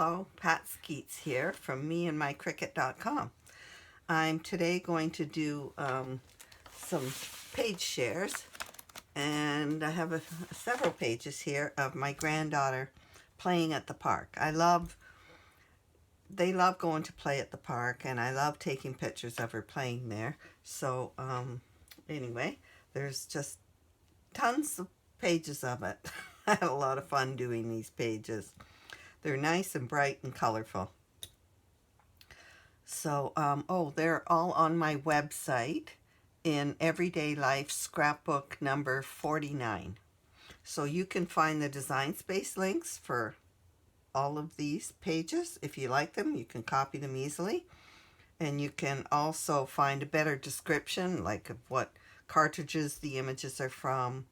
Hello, Pat Skeets here from meandmycricket.com. I'm today going to do some page shares, and I have several pages here of my granddaughter playing at the park. They love going to play at the park, and I love taking pictures of her playing there. So anyway, there's just tons of pages of it. I had a lot of fun doing these pages. They're nice and bright and colorful. So, they're all on my website in Everyday Life Scrapbook number 49. So you can find the Design Space links for all of these pages. If you like them, you can copy them easily. And you can also find a better description, like of what cartridges the images are from,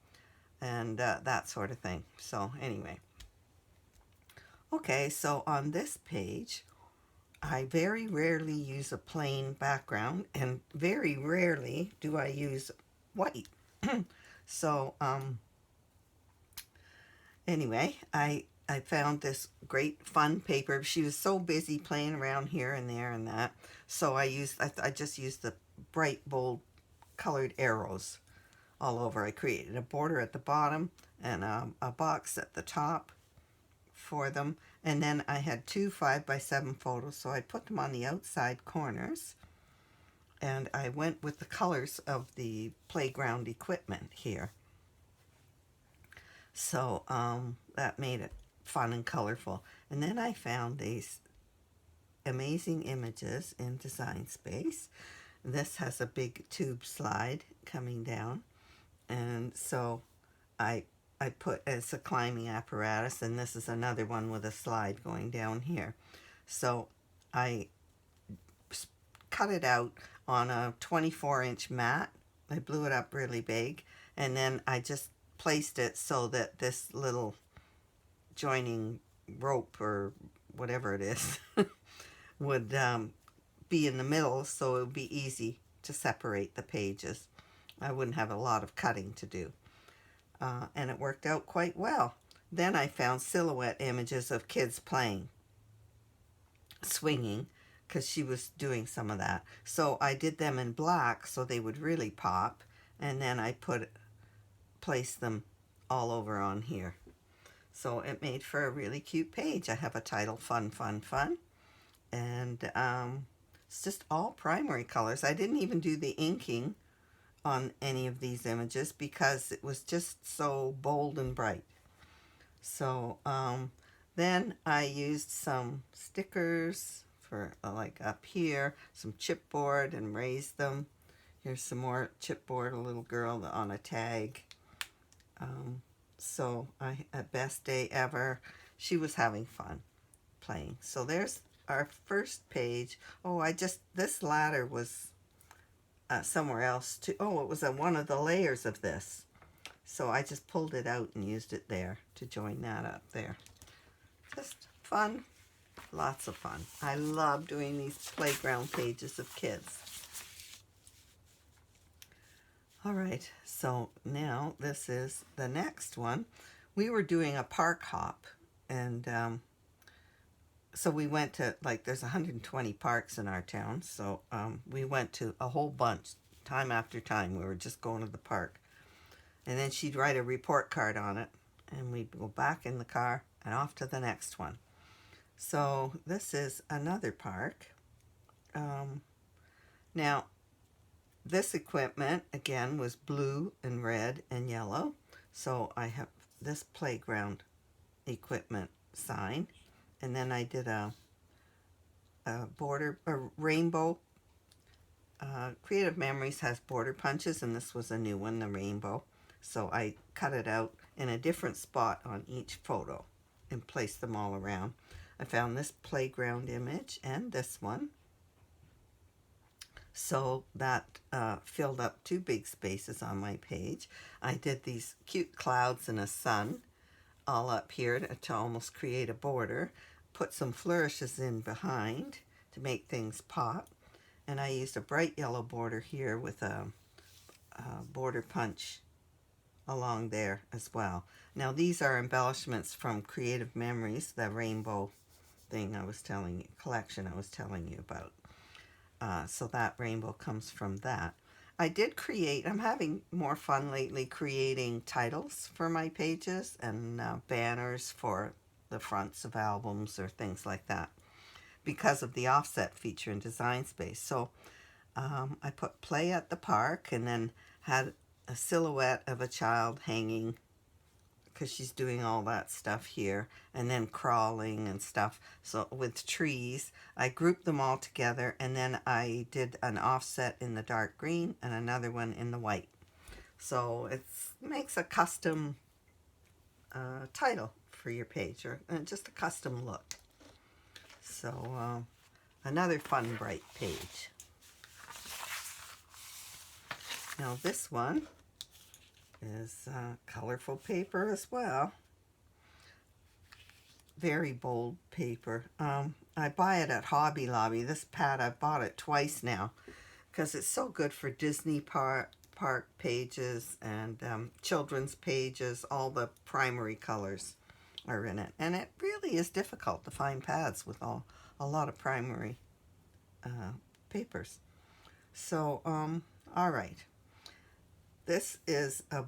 and that sort of thing. So anyway. Okay, so on this page, I very rarely use a plain background, and very rarely do I use white. So anyway, I found this great fun paper. She was so busy playing around here and there and that, so I just used the bright, bold colored arrows all over. I created a border at the bottom and a box at the top for them, and then I had two 5x7 photos, so I put them on the outside corners, and I went with the colors of the playground equipment here. So that made it fun and colorful. And then I found these amazing images in Design Space. This has a big tube slide coming down, and so I put as a climbing apparatus, and this is another one with a slide going down here. So I cut it out on a 24-inch mat. I blew it up really big, and then I just placed it so that this little joining rope or whatever it is would be in the middle, so it would be easy to separate the pages. I wouldn't have a lot of cutting to do. And it worked out quite well. Then I found silhouette images of kids playing, swinging, because she was doing some of that. So I did them in black so they would really pop, and then I placed them all over on here. So it made for a really cute page. I have a title, Fun, Fun, Fun, and it's just all primary colors. I didn't even do the inking on any of these images because it was just so bold and bright. So then I used some stickers for like up here, some chipboard, and raised them. Here's some more chipboard, a little girl on a tag. So best day ever. She was having fun playing. So there's our first page. Oh, this ladder was somewhere else too. Oh, it was one of the layers of this. So I just pulled it out and used it there to join that up there. Just fun. Lots of fun. I love doing these playground pages of kids. All right, so now this is the next one. We were doing a park hop, and so we went to, there's 120 parks in our town, so we went to a whole bunch, time after time. We were just going to the park. And then she'd write a report card on it, and we'd go back in the car and off to the next one. So this is another park. Now, this equipment, again, was blue and red and yellow. So I have this playground equipment sign. And then I did a rainbow. Creative Memories has border punches, and this was a new one, the rainbow. So I cut it out in a different spot on each photo and placed them all around. I found this playground image and this one. So that filled up two big spaces on my page. I did these cute clouds and a sun all up here to almost create a border. Put some flourishes in behind to make things pop. And I used a bright yellow border here with a border punch along there as well. Now these are embellishments from Creative Memories, the rainbow thing collection I was telling you about. So that rainbow comes from that. I'm having more fun lately creating titles for my pages and banners for the fronts of albums or things like that because of the offset feature in Design Space. So I put play at the park and then had a silhouette of a child hanging because she's doing all that stuff here, and then crawling and stuff. So with trees, I grouped them all together, and then I did an offset in the dark green and another one in the white. So it makes a custom title for your page, or just a custom look. So another fun, bright page. Now this one is colorful paper as well. Very bold paper. I buy it at Hobby Lobby. This pad, I've bought it twice now because it's so good for Disney park pages and children's pages. All the primary colors are in it. And it really is difficult to find pads with a lot of primary papers. So, all right. This is a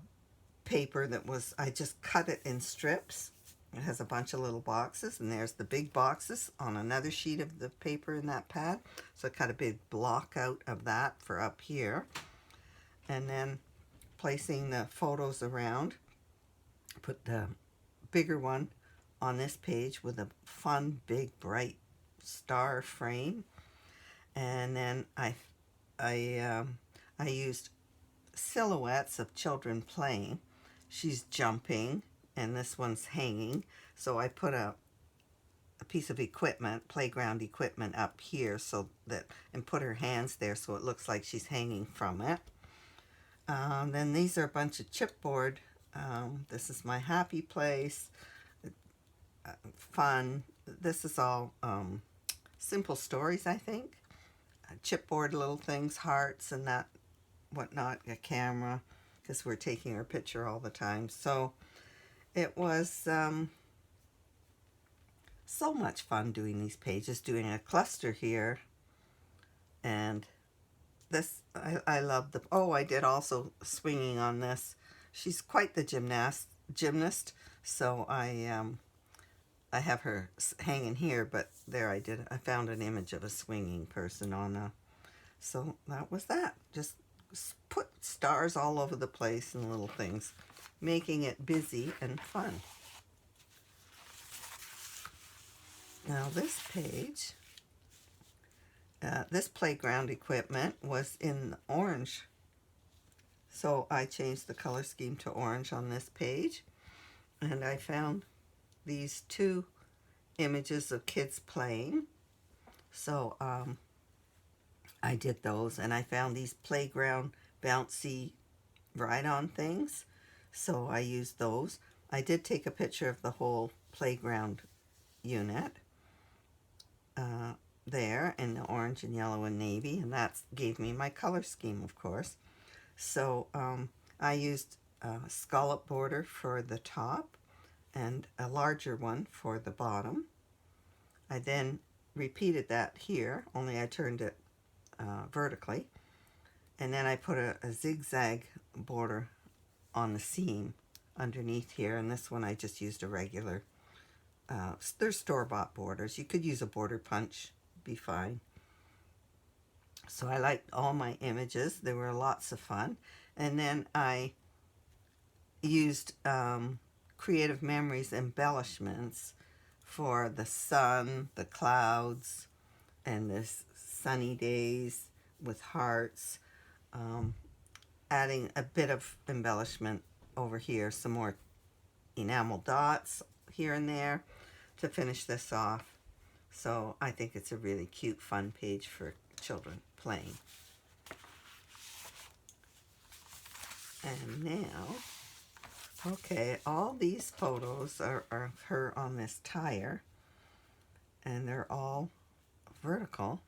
paper that I just cut it in strips. It has a bunch of little boxes, and there's the big boxes on another sheet of the paper in that pad. So I cut a big block out of that for up here. And then placing the photos around, put the bigger one on this page with a fun, big, bright star frame. And then I used silhouettes of children playing. She's jumping and this one's hanging, so I put a piece of equipment, playground equipment, up here and put her hands there so it looks like she's hanging from it. Then these are a bunch of chipboard. This is my happy place. Fun. This is all simple stories, I think. Chipboard little things, hearts and that whatnot, a camera, because we're taking her picture all the time. So it was so much fun doing these pages, doing a cluster here. And this, I love I did also swinging on this. She's quite the gymnast, so I have her hanging here, but there I found an image of a swinging person on so that was that. Just put stars all over the place and little things, making it busy and fun. Now this page, this playground equipment was in orange. So I changed the color scheme to orange on this page. And I found these two images of kids playing. So I did those, and I found these playground bouncy ride-on things. So I used those. I did take a picture of the whole playground unit there in the orange and yellow and navy, and that gave me my color scheme, of course. So I used a scallop border for the top and a larger one for the bottom. I then repeated that here, only I turned it vertically, and then I put a zigzag border on the seam underneath here, and this one I just used a regular they're store-bought borders. You could use a border punch, be fine. So I liked all my images. They were lots of fun. And then I used Creative Memories embellishments for the sun, the clouds, and this sunny days with hearts, adding a bit of embellishment over here, some more enamel dots here and there to finish this off. So I think it's a really cute, fun page for children playing. And now, okay, all these photos are of her on this tire, and they're all vertical.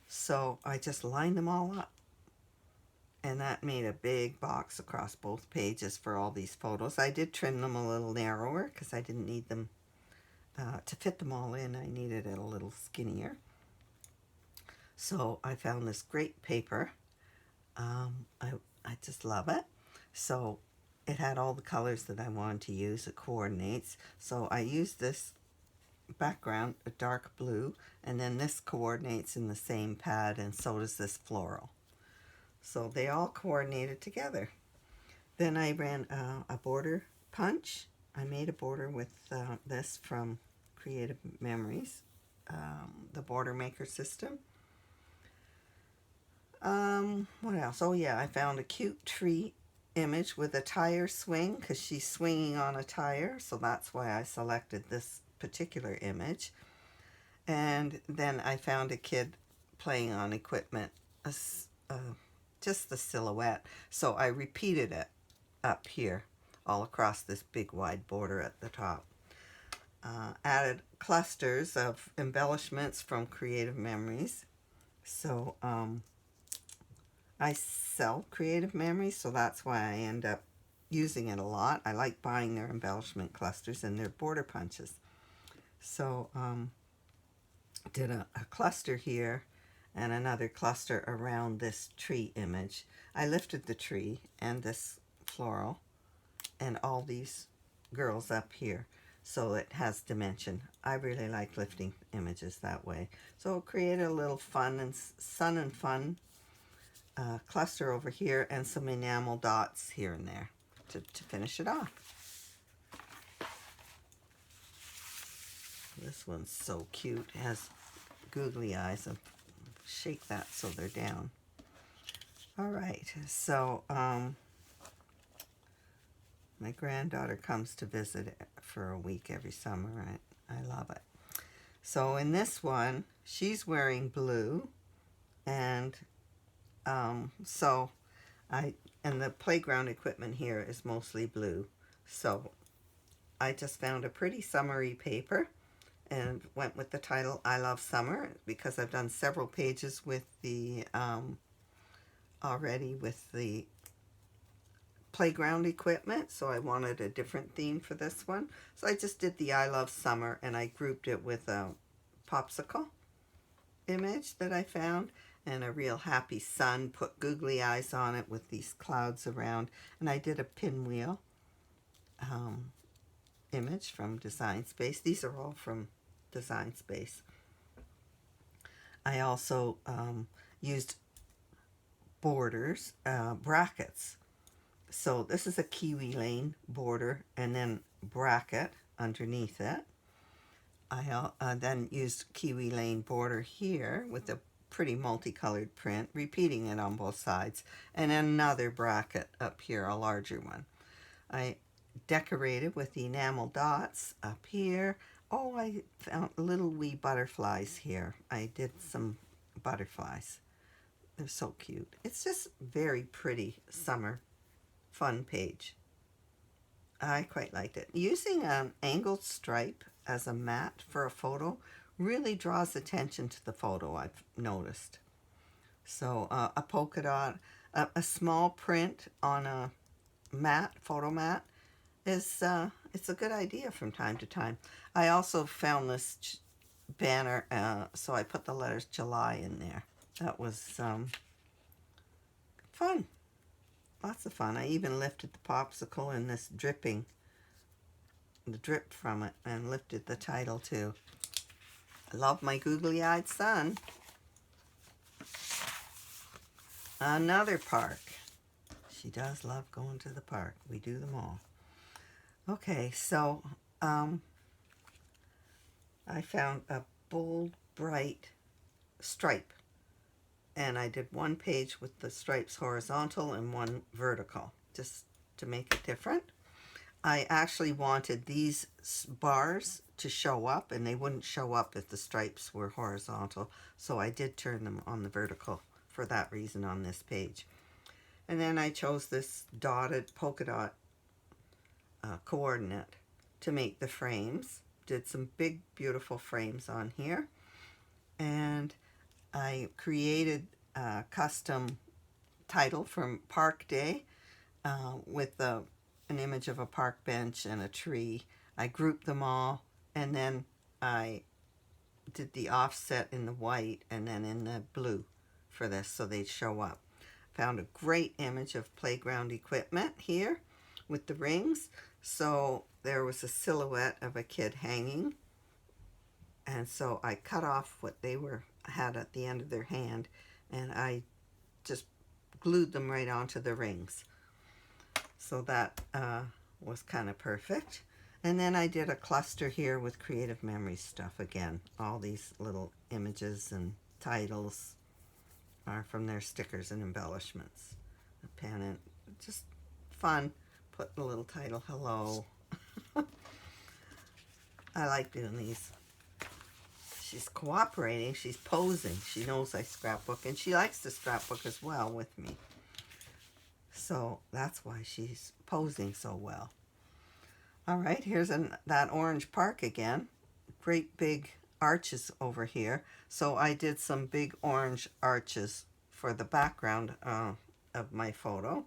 So I just lined them all up, and that made a big box across both pages for all these photos. I did trim them a little narrower because I didn't need them to fit them all in, I needed it a little skinnier. So I found this great paper. I just love it. So it had all the colors that I wanted to use. It coordinates. So I used this background, a dark blue, and then this coordinates in the same pad, and so does this floral. So they all coordinated together. Then I ran a border punch. I made a border with this from Creative Memories, the border maker system. What else? Oh yeah, I found a cute tree image with a tire swing because she's swinging on a tire, so that's why I selected this particular image. And then I found a kid playing on equipment, just the silhouette. So I repeated it up here all across this big wide border at the top. Added clusters of embellishments from Creative Memories. So I sell Creative Memories, so that's why I end up using it a lot. I like buying their embellishment clusters and their border punches. So did a cluster here and another cluster around this tree image. I lifted the tree and this floral and all these girls up here, so it has dimension. I really like lifting images that way. So create a little fun and sun and fun cluster over here and some enamel dots here and there to finish it off. This one's so cute. It has googly eyes. I'll shake that so they're down. All right, so my granddaughter comes to visit for a week every summer. I love it. So in this one, she's wearing blue, and and the playground equipment here is mostly blue. So I just found a pretty summery paper and went with the title I Love Summer, because I've done several pages with the already with the playground equipment, so I wanted a different theme for this one. So I just did the I Love Summer, and I grouped it with a popsicle image that I found and a real happy sun, put googly eyes on it with these clouds around, and I did a pinwheel image from Design Space. These are all from Design Space. I also used borders, brackets. So this is a Kiwi Lane border and then bracket underneath it. I then used Kiwi Lane border here with a pretty multicolored print, repeating it on both sides, and another bracket up here, a larger one. I decorated with the enamel dots up here. Oh, I found little wee butterflies here. I did some butterflies. They're so cute. It's just very pretty summer fun page. I quite liked it. Using an angled stripe as a mat for a photo really draws attention to the photo, I've noticed. So a polka dot, a small print on a mat, photo mat, is it's a good idea from time to time. I also found this banner, so I put the letters July in there. That was fun. Lots of fun. I even lifted the popsicle and this dripping, the drip from it, and lifted the title too. I love my googly-eyed son. Another park. She does love going to the park. We do them all. Okay, so I found a bold, bright stripe. And I did one page with the stripes horizontal and one vertical, just to make it different. I actually wanted these bars to show up, and they wouldn't show up if the stripes were horizontal, so I did turn them on the vertical for that reason on this page. And then I chose this dotted polka dot coordinate to make the frames. Did some big beautiful frames on here, and I created a custom title from Park Day with an image of a park bench and a tree. I grouped them all and then I did the offset in the white and then in the blue for this so they'd show up. Found a great image of playground equipment here with the rings. So there was a silhouette of a kid hanging, and so I cut off what they had at the end of their hand, and I just glued them right onto the rings. So that was kind of perfect. And then I did a cluster here with Creative Memories stuff again. All these little images and titles are from their stickers and embellishments. A pen and just fun. Put the little title, hello. I like doing these. She's cooperating, she's posing. She knows I scrapbook, and she likes to scrapbook as well with me. So that's why she's posing so well. All right, here's that orange park again. Great big arches over here. So I did some big orange arches for the background of my photo.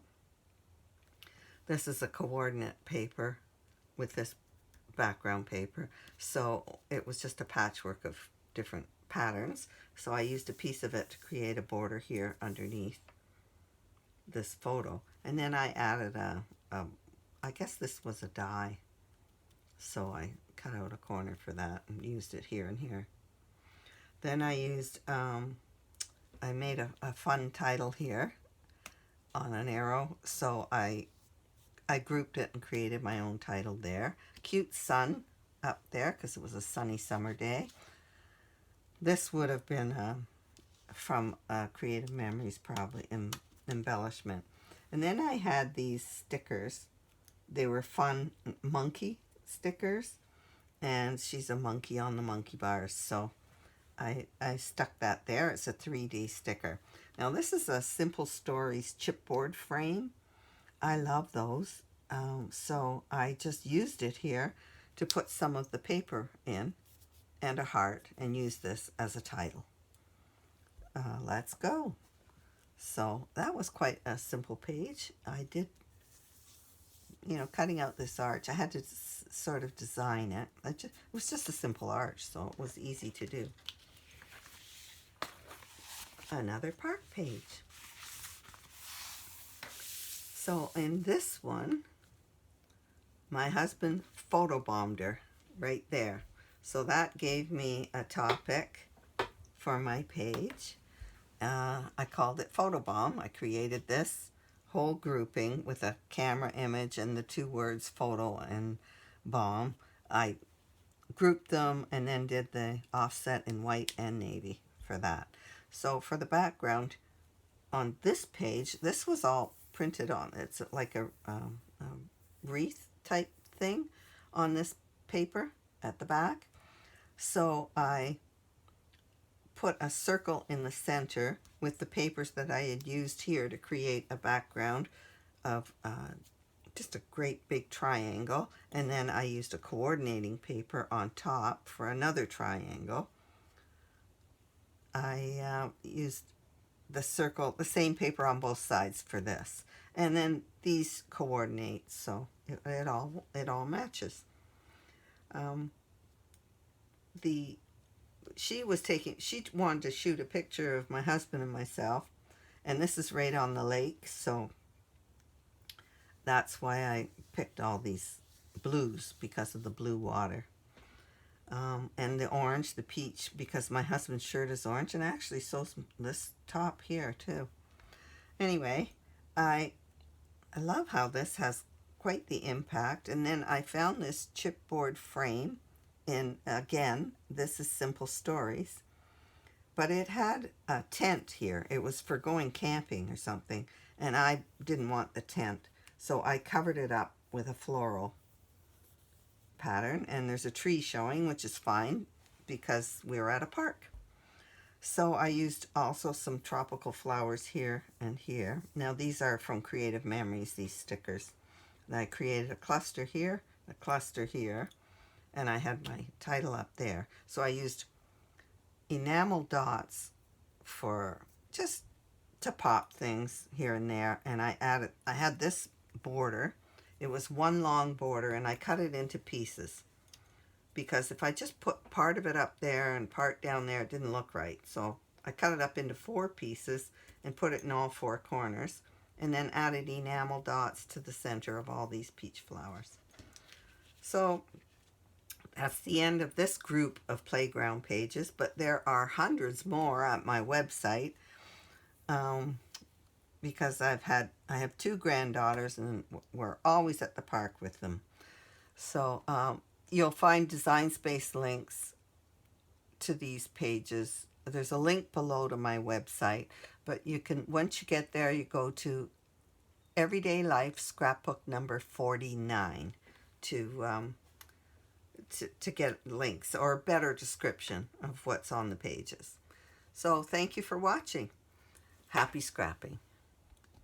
This is a coordinate paper with this background paper. So it was just a patchwork of different patterns. So I used a piece of it to create a border here underneath this photo. And then I added I guess this was a die. So I cut out a corner for that and used it here and here. Then I used, I made a fun title here on an arrow. So I grouped it and created my own title there. Cute sun up there because it was a sunny summer day. This would have been from Creative Memories, probably, embellishment. And then I had these stickers. They were fun monkey stickers, and she's a monkey on the monkey bars, so I stuck that there. It's a 3D sticker. Now this is a Simple Stories chipboard frame. I love those, so I just used it here to put some of the paper in and a heart and use this as a title. Let's go. So that was quite a simple page. I did, cutting out this arch. I had to sort of design it. It was just a simple arch, so it was easy to do. Another park page. So in this one, my husband photobombed her right there. So that gave me a topic for my page. I called it Photobomb. I created this whole grouping with a camera image and the two words photo and bomb. I grouped them and then did the offset in white and navy for that. So for the background on this page, this was all printed on. It's like a wreath type thing on this paper at the back. So I put a circle in the center with the papers that I had used here to create a background of just a great big triangle, and then I used a coordinating paper on top for another triangle. I used the circle, the same paper on both sides for this, and then these coordinate, so it all matches. She wanted to shoot a picture of my husband and myself, and this is right on the lake, so that's why I picked all these blues, because of the blue water. And the orange, the peach, because my husband's shirt is orange, and I actually sewed this top here too. Anyway, I love how this has quite the impact. And then I found this chipboard frame. And again, this is Simple Stories, but it had a tent here. It was for going camping or something, and I didn't want the tent, so I covered it up with a floral pattern, and there's a tree showing, which is fine because we were at a park. So I used also some tropical flowers here and here. Now these are from Creative Memories, these stickers. And I created a cluster here, a cluster here, and I had my title up there. So I used enamel dots for just to pop things here and there. And I had this border. It was one long border, and I cut it into pieces because if I just put part of it up there and part down there, it didn't look right. So I cut it up into 4 pieces and put it in all 4 corners, and then added enamel dots to the center of all these peach flowers. So that's the end of this group of playground pages, but there are hundreds more at my website, because I have 2 granddaughters and we're always at the park with them. So you'll find Design Space links to these pages. There's a link below to my website, but you can, once you get there, you go to Everyday Life Scrapbook number 49 to get links or a better description of what's on the pages. So thank you for watching. Happy scrapping.